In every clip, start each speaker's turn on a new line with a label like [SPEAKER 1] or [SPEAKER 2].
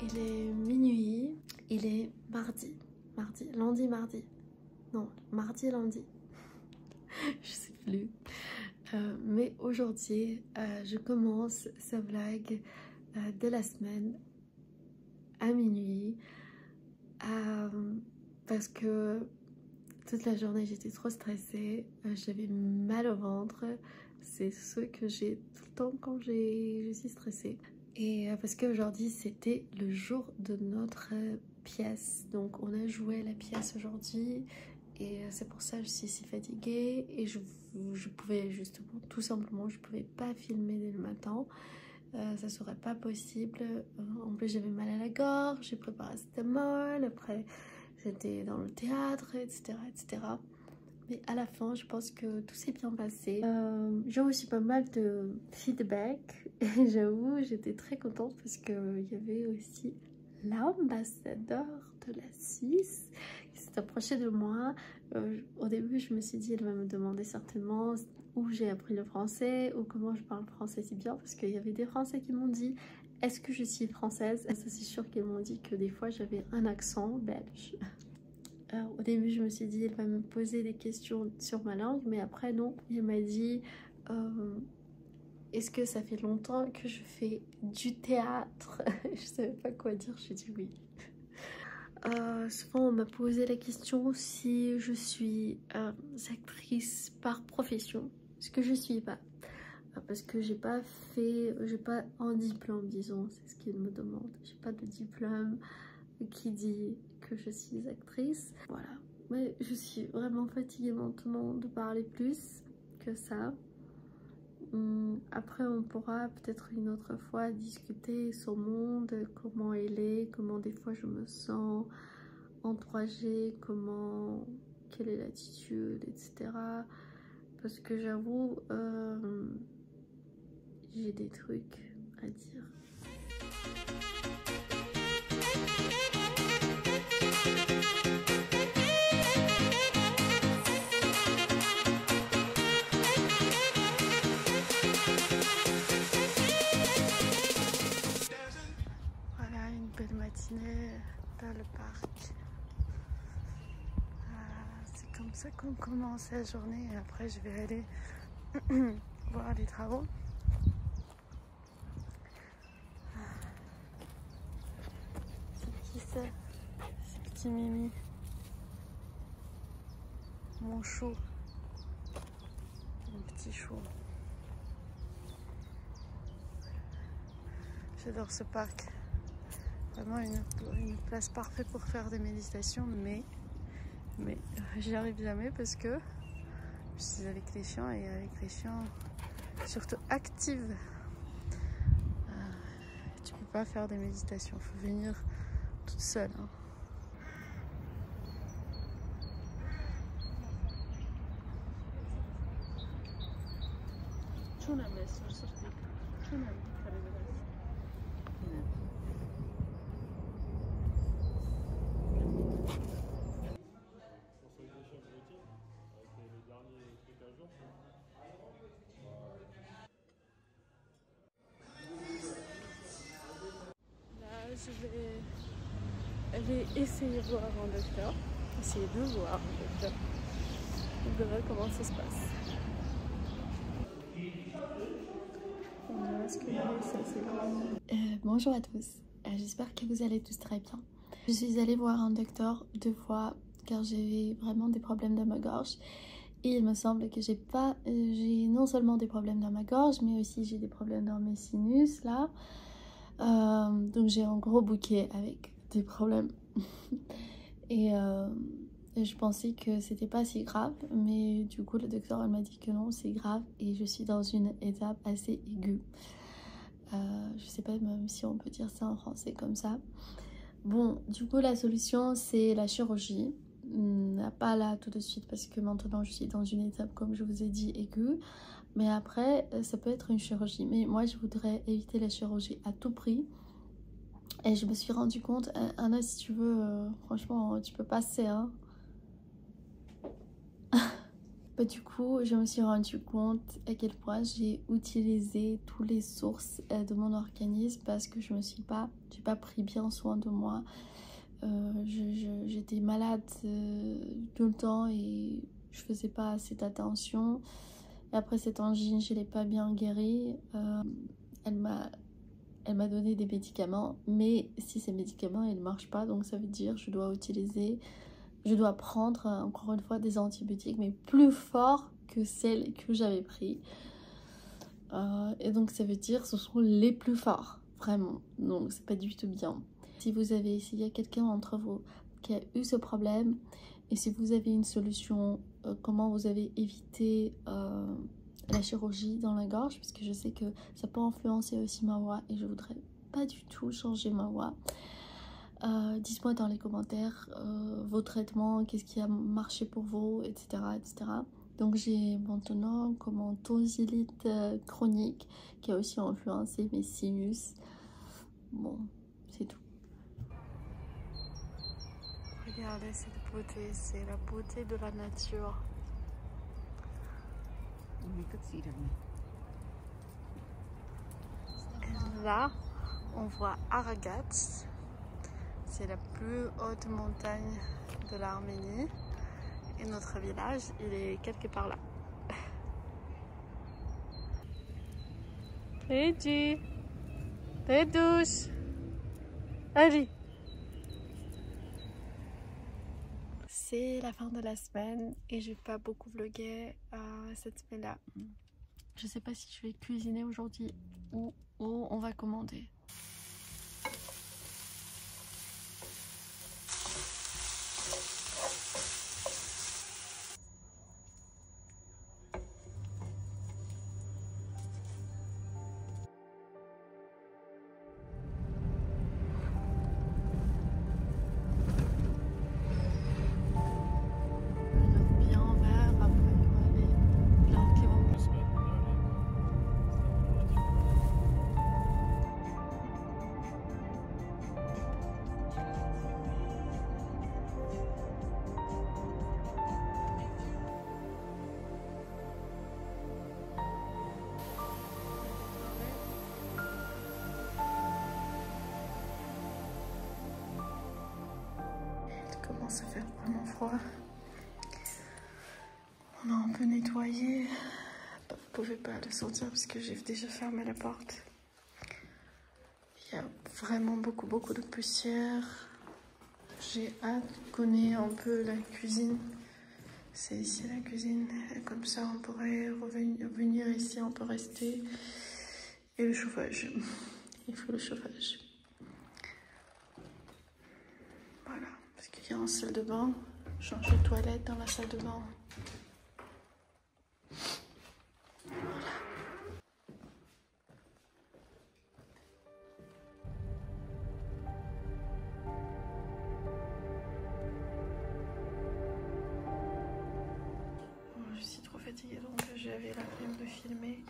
[SPEAKER 1] Il est minuit, il est lundi, mardi. Non, mardi, lundi. Je sais plus. Mais aujourd'hui, je commence ce vlog de la semaine à minuit. Parce que toute la journée j'étais trop stressée, j'avais mal au ventre. C'est ce que j'ai tout le temps quand je suis stressée. Et parce qu'aujourd'hui c'était le jour de notre pièce, donc on a joué la pièce aujourd'hui et c'est pour ça que je suis si fatiguée et je pouvais justement tout simplement je pouvais pas filmer dès le matin. Ça serait pas possible. En plus j'avais mal à la gorge, j'ai pris paracétamol, après j'étais dans le théâtre, etc., etc. Mais à la fin, je pense que tout s'est bien passé. J'ai reçu pas mal de feedback et j'avoue, j'étais très contente parce qu'il y avait aussi l'ambassadeur de la Suisse qui s'est approché de moi. Au début, je me suis dit, elle va me demander certainement où j'ai appris le français ou comment je parle français si bien, parce qu'il y avait des Français qui m'ont dit est-ce que je suis française? Ça c'est sûr qu'ils m'ont dit que des fois j'avais un accent belge. Au début je me suis dit elle va me poser des questions sur ma langue, mais après non, elle m'a dit est-ce que ça fait longtemps que je fais du théâtre? Je savais pas quoi dire, j'ai dit oui. Souvent on m'a posé la question si je suis actrice par profession, ce que je suis pas. Parce que j'ai pas un diplôme, disons, c'est ce qu'ils me demandent. J'ai pas de diplôme qui dit que je suis actrice. Voilà. Mais je suis vraiment fatiguée maintenant de parler plus que ça. Après, on pourra peut-être une autre fois discuter sur le monde, comment il est, comment des fois je me sens en 3G, quelle est l'attitude, etc. Parce que j'avoue, j'ai des trucs à dire. Voilà une belle matinée dans le parc. C'est comme ça qu'on commence la journée et après je vais aller voir les travaux. C'est qui ça? C'est petit Mimi. Mon chou. Mon petit chou. J'adore ce parc. Vraiment une place parfaite pour faire des méditations, mais j'y arrive jamais parce que je suis avec les chiens et avec les chiens surtout actives. Tu peux pas faire des méditations, il faut venir toute seule. Hein. Je vais aller essayer de voir un docteur, essayer de voir un docteur. On verra comment ça se passe. Bonjour à tous, j'espère que vous allez tous très bien. Je suis allée voir un docteur 2 fois car j'ai vraiment des problèmes dans ma gorge. Et il me semble que j'ai non seulement des problèmes dans ma gorge, mais aussi j'ai des problèmes dans mes sinus là. Donc j'ai un gros bouquet avec des problèmes. et je pensais que c'était pas si grave, mais du coup le docteur elle m'a dit que non, c'est grave et je suis dans une étape assez aiguë. Je sais pas même si on peut dire ça en français comme ça. Bon, du coup la solution c'est la chirurgie. Pas là tout de suite parce que maintenant je suis dans une étape comme je vous ai dit aiguë. Mais après, ça peut être une chirurgie. Mais moi, je voudrais éviter la chirurgie à tout prix. Et je me suis rendu compte, Anna, si tu veux, franchement, tu peux passer. Hein. Du coup, je me suis rendu compte à quel point j'ai utilisé toutes les sources de mon organisme parce que j'ai pas pris bien soin de moi. J'étais malade tout le temps et je faisais pas assez d'attention. Et après cette angine, je l'ai pas bien guérie. Elle m'a donné des médicaments, mais si ces médicaments ils marchent pas, donc ça veut dire je dois prendre encore une fois des antibiotiques, mais plus forts que celles que j'avais pris. Et donc ça veut dire ce sont les plus forts, vraiment. Donc c'est pas du tout bien. S'il y a quelqu'un d'entre vous qui a eu ce problème, et si vous avez une solution, comment vous avez évité la chirurgie dans la gorge, parce que je sais que ça peut influencer aussi ma voix et je voudrais pas du tout changer ma voix. Dites-moi dans les commentaires vos traitements, qu'est-ce qui a marché pour vous, etc. etc. Donc j'ai maintenant comme un tonsillite chronique qui a aussi influencé mes sinus. Bon, c'est tout. Regardez cette beauté, c'est la beauté de la nature. Et là, on voit Aragat. C'est la plus haute montagne de l'Arménie. Et notre village, il est quelque part là. Redji, Redouche, allez. C'est la fin de la semaine et je vais pas beaucoup vlogger cette semaine-là. Je sais pas si je vais cuisiner aujourd'hui ou on va commander. Commence à faire vraiment froid. On a un peu nettoyé. Vous ne pouvez pas le sentir parce que j'ai déjà fermé la porte. Il y a vraiment beaucoup de poussière. J'ai hâte de connaître un peu la cuisine. C'est ici la cuisine. Et comme ça, on pourrait revenir ici, on peut rester. Et le chauffage. Il faut le chauffage. Voilà. Parce qu'il y a une salle de bain. Changer de toilette dans la salle de bain. Je suis trop fatiguée donc j'avais la flemme de filmer.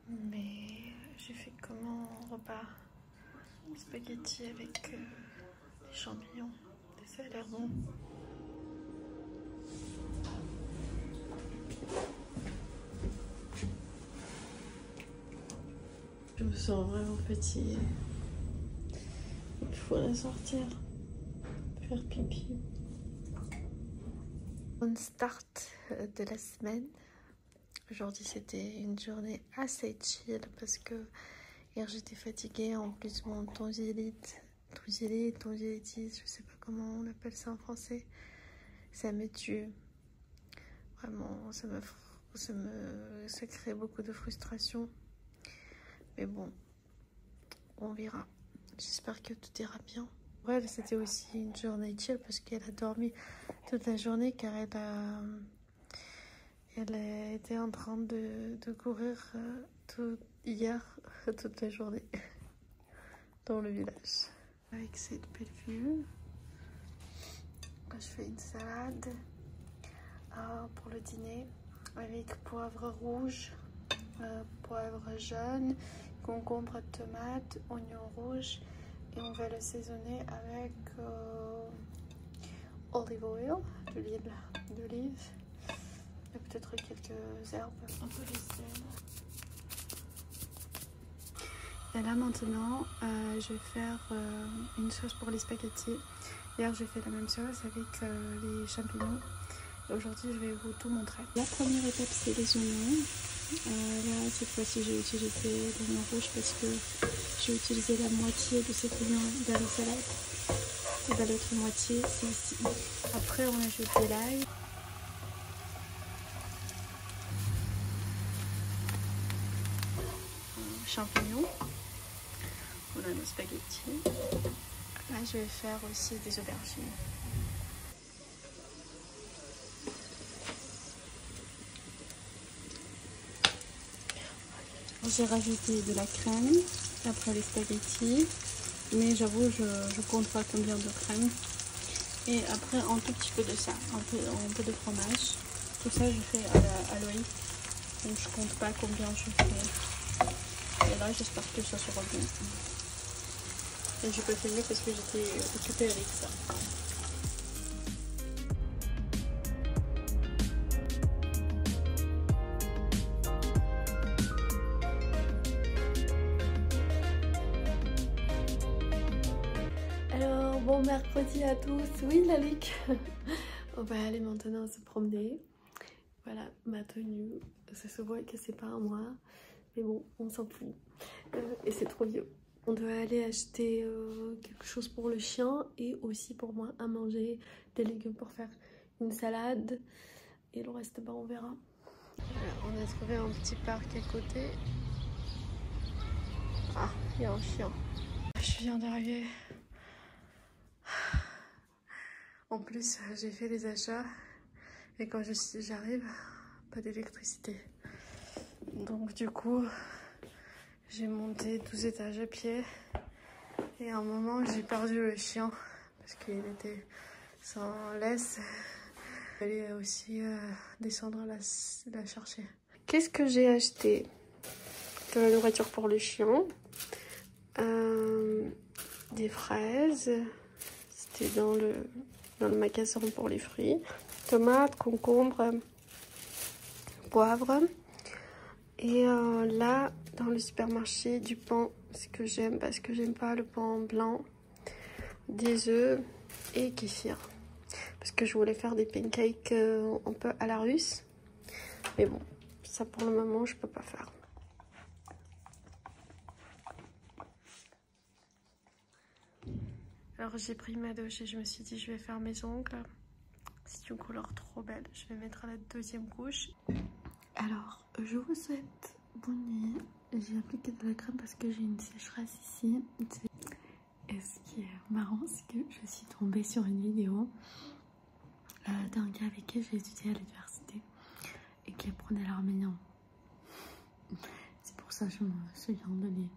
[SPEAKER 1] Mais j'ai fait comme un repas. Spaghetti avec des champignons. Ça a l'air bon. Je me sens vraiment fatiguée. Il faut la sortir. Faire pipi. On start de la semaine. Aujourd'hui c'était une journée assez chill parce que hier j'étais fatiguée. En plus mon tonsillitis, je sais pas comment on appelle ça en français. Ça me tue. Vraiment, ça crée beaucoup de frustration. Mais bon, on verra. J'espère que tout ira bien. Ouais, c'était aussi une journée chill parce qu'elle a dormi toute la journée car elle était en train de courir hier toute la journée dans le village. Avec cette belle vue, je fais une salade pour le dîner avec poivre rouge, poivre jaune, concombre, tomate, oignon rouge et on va l'assaisonner avec olive oil, de l'huile d'olive Et peut-être quelques herbes, un peu de sel. Et là maintenant, je vais faire une sauce pour les spaghettis. Hier j'ai fait la même chose avec les champignons. Et aujourd'hui je vais vous tout montrer. La première étape c'est les oignons. Là cette fois-ci j'ai utilisé l'oignon rouge parce que j'ai utilisé la moitié de cet oignon dans la salade. Et ben, l'autre moitié c'est ici. Après on ajoute de l'ail. Champignons. On a nos spaghettis. Là je vais faire aussi des aubergines. J'ai rajouté de la crème après les spaghettis, mais j'avoue je compte pas combien de crème. Et après un tout petit peu de ça, un peu de fromage. Tout ça je fais à l'œil, donc je compte pas combien je fais. Et là j'espère que ça sera bon. Et j'ai pas filmé parce que j'étais occupée avec ça. Alors, bon mercredi à tous. Oui, la Ligue. On va aller maintenant se promener. Voilà ma tenue. Ça se voit que c'est pas à moi. Mais bon, on s'en fout. Et c'est trop vieux. On doit aller acheter quelque chose pour le chien et aussi pour moi à manger des légumes pour faire une salade. Et le reste, bah, on verra. Voilà, on a trouvé un petit parc à côté. Ah, il y a un chien. Je viens d'arriver. En plus, j'ai fait les achats et quand j'arrive, pas d'électricité. Donc du coup, j'ai monté 12 étages à pied et à un moment, j'ai perdu le chien parce qu'il était sans laisse. Il fallait aussi descendre la chercher. Qu'est-ce que j'ai acheté? De la nourriture pour le chien, des fraises, c'était dans le magasin pour les fruits, tomates, concombres, poivre. Et là, dans le supermarché, du pain, ce que j'aime parce que j'aime pas le pain blanc, des œufs et kéfir. Parce que je voulais faire des pancakes un peu à la russe. Mais bon, ça pour le moment, je peux pas faire. Alors j'ai pris ma douche et je me suis dit je vais faire mes ongles. C'est une couleur trop belle. Je vais mettre la deuxième couche. Alors je vous souhaite bonne nuit. J'ai appliqué de la crème parce que j'ai une sécheresse ici. Et ce qui est marrant, c'est que je suis tombée sur une vidéo d'un gars avec qui j'ai étudié à l'université et qui apprenait l'arménien. C'est pour ça que je me souviens de lui.